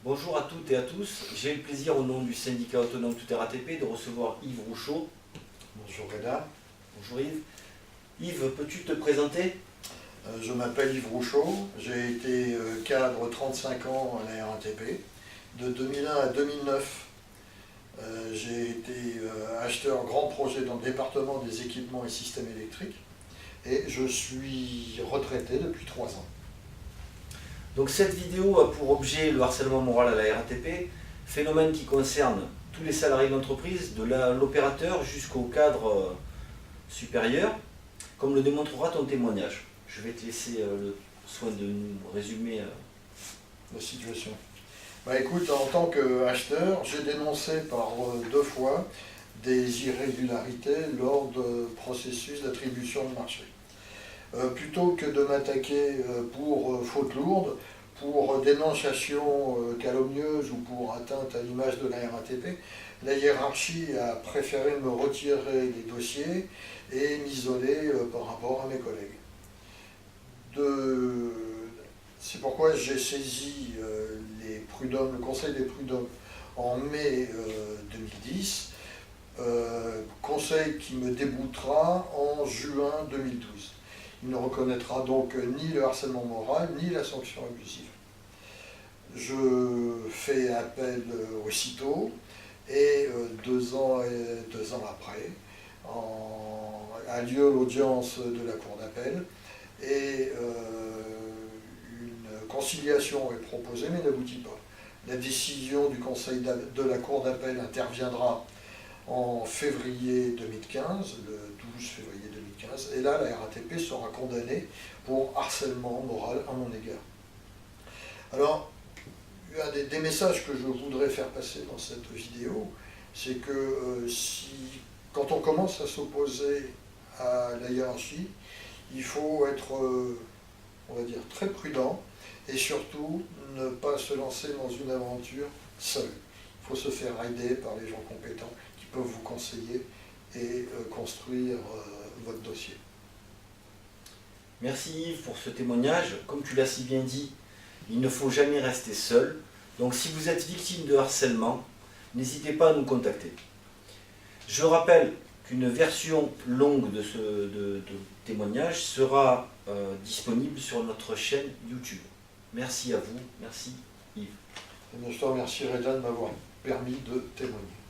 Bonjour à toutes et à tous. J'ai le plaisir au nom du syndicat autonome Tout RATP de recevoir Yves Rouchot. Bonjour Reda. Bonjour Yves. Yves, peux-tu te présenter? Je m'appelle Yves Rouchot, j'ai été cadre 35 ans à la RATP. De 2001 à 2009, j'ai été acheteur grand projet dans le département des équipements et systèmes électriques. Et je suis retraité depuis 3 ans. Donc cette vidéo a pour objet le harcèlement moral à la RATP, phénomène qui concerne tous les salariés de l'entreprise, de l'opérateur jusqu'au cadre supérieur, comme le démontrera ton témoignage. Je vais te laisser le soin de nous résumer La situation. Écoute, en tant qu'acheteur, j'ai dénoncé par 2 fois des irrégularités lors de processus d'attribution de marché. Plutôt que de m'attaquer pour faute lourde, pour dénonciation calomnieuse ou pour atteinte à l'image de la RATP, la hiérarchie a préféré me retirer les dossiers et m'isoler par rapport à mes collègues. C'est pourquoi j'ai saisi le Conseil des prud'hommes en mai 2010, conseil qui me déboutera en juin 2012. Il ne reconnaîtra donc ni le harcèlement moral, ni la sanction abusive. Je fais appel aussitôt et 2 ans après, a lieu l'audience de la Cour d'appel et une conciliation est proposée mais n'aboutit pas. La décision du Conseil de la Cour d'appel interviendra en février 2015, le 12 février 2015, et là la RATP sera condamnée pour harcèlement moral à mon égard. Alors, il y a des messages que je voudrais faire passer dans cette vidéo, c'est que quand on commence à s'opposer à la hiérarchie, il faut être, on va dire, très prudent et surtout ne pas se lancer dans une aventure seul. Il faut se faire aider par les gens compétents qui peuvent vous conseiller et construire votre dossier. Merci Yves pour ce témoignage. Comme tu l'as si bien dit, il ne faut jamais rester seul. Donc si vous êtes victime de harcèlement, n'hésitez pas à nous contacter. Je rappelle qu'une version longue de ce témoignage sera disponible sur notre chaîne YouTube. Merci à vous, merci Yves. Je te remercie Reda de m'avoir permis de témoigner.